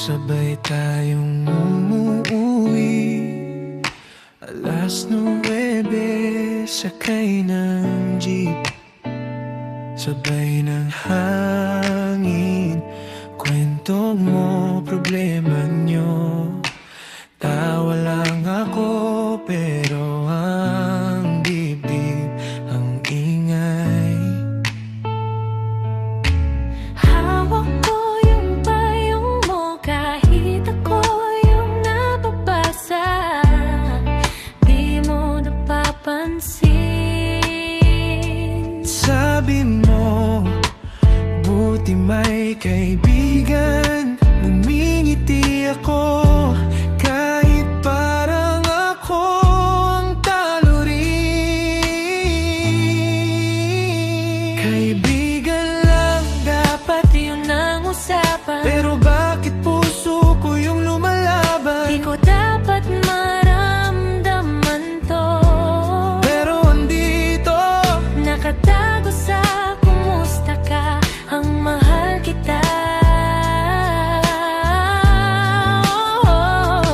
Sabay tayong umuwi, 9:00 sakay ng jeep. Sabay ng hangin, kwento mo, problema nyo. Tawa lang ako pero ang dibdib ang ingay. Hawak ko yung payong mo kahit ako yung nababasa. Di mo napapansin. Sabi mo, buti may kaibigan. Ngumingiti ako kahit parang ako ang talo rin. Kaibigan lang Dapat yun ang usapan, pero bakit puso ko yung lumalaban? di ko dapat maramdaman to. Pero andito, Nakatago sa kumusta ka, ang mahal kita.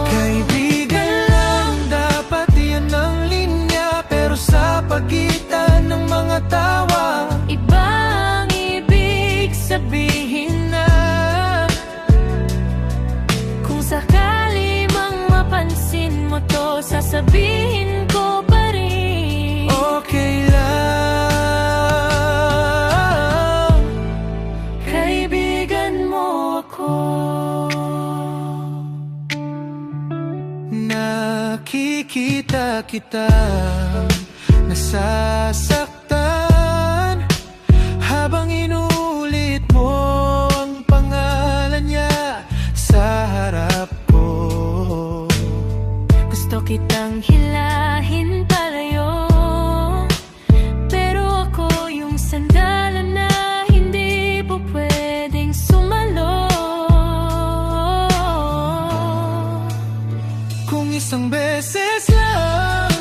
kaibigan lang, dapat yan ang linya. Pero sa pagitan ng mga tawa, Iba ang ibig sabihin na. Kung sakali mang mapansin mo to, sasabihin ko pa rin. okay lang. Kaibigan mo ako. Nakikita kita nasasaktan habang inulit mo ang pangalan niya sa harap ko. Gusto kitang hilahin palayo, pero ako yung sandalan na hindi po pwedeng sumalo. Kung isang beses lang,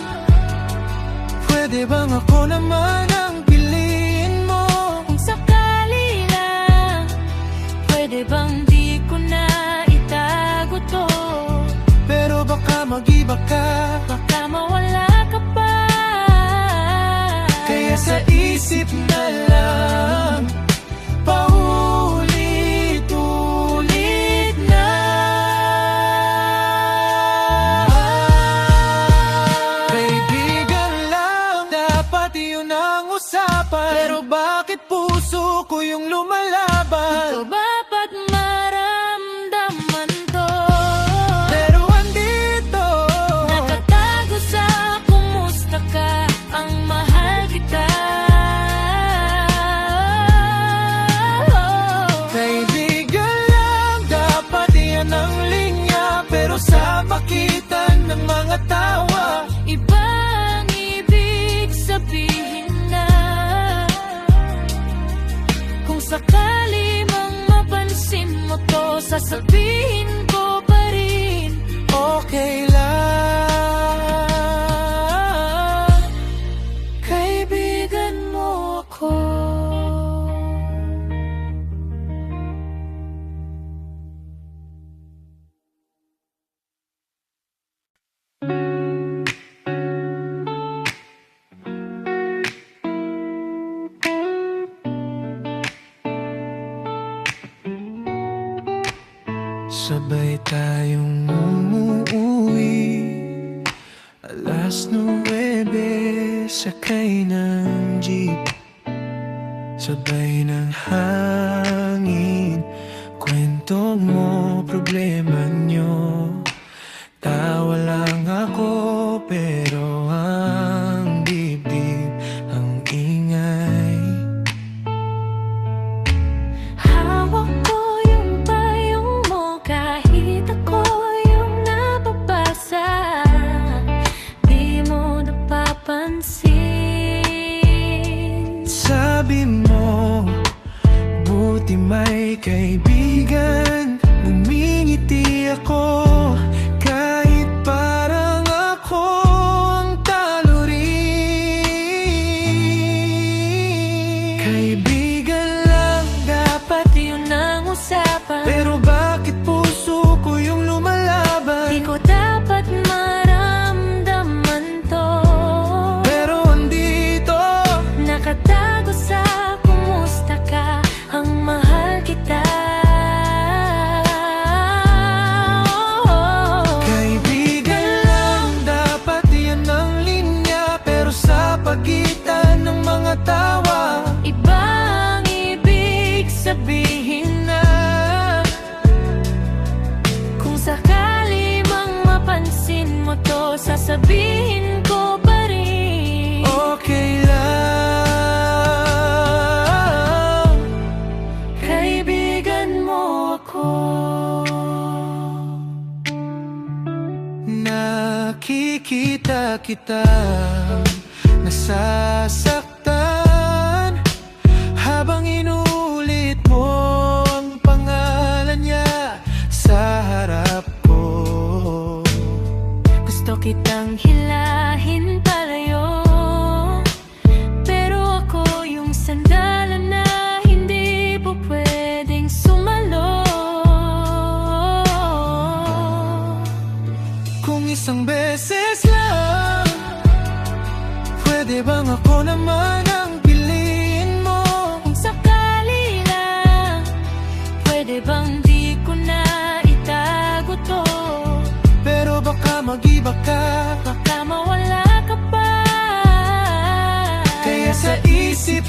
pwede bang ako naman ang piliin mo? Kung sakali lang, pwede bang di ko na itago to? Pero baka mag-iba ka, Baka mawala ka pa. kaya sa isip na lang, paulit-ulit na. Kaibigan lang, dapat yun ang usapan. Pero bakit puso ko yung lumalaban? Ito dapat maramdaman to. Pero andito, Nakatago sa kumusta ka, ang mahal kita. kaibigan lang, dapat yan ang linya. Pero sa pagitan ng mga tawa, Iba ang ibig sabihin na. Kung sakali mang mapansin mo to, sasabihin ko pa rin. okay lang. Kaibigan mo ako. Sabay tayong umuwi, 9:00 sakay ng jeep. Sabay ng hangin, kwento mo, problema nyo. Tawa lang ako pero ang dibdib ang ingay. Hawak ko yung payong mo kahit ako yung nababasa. Di mo napapansin. Sabi mo, buti may kaibigan. Ngumingiti ako kahit parang ako ang talo rin. Kaibigan lang, Dapat yun ang usapan, pero bakit puso dapat maramdaman to. Pero andito, Nakatago sa kumusta ka, ang mahal kita. kaibigan lang dapat yan ang linya. Pero sa pagitan ng mga tawa, Ibang ibig sabihin na, kung sakali mang mapansin mo to, sasabihin ko pa rin. okay lang. Kaibigan mo ako. Nakikita kita nasasaktan habang inulit mo ang pangalan niya sa harap ko. Gusto kitang hilahin palayo, pero ako yung sandalan na hindi po pwedeng sumalo. Kung isang beses lang, pwede bang ako naman ang piliin mo? Kung sakali lang, pwede bang di ko na itago to? Pero baka mag-iba ka, Baka mawala ka pa. kaya sa isip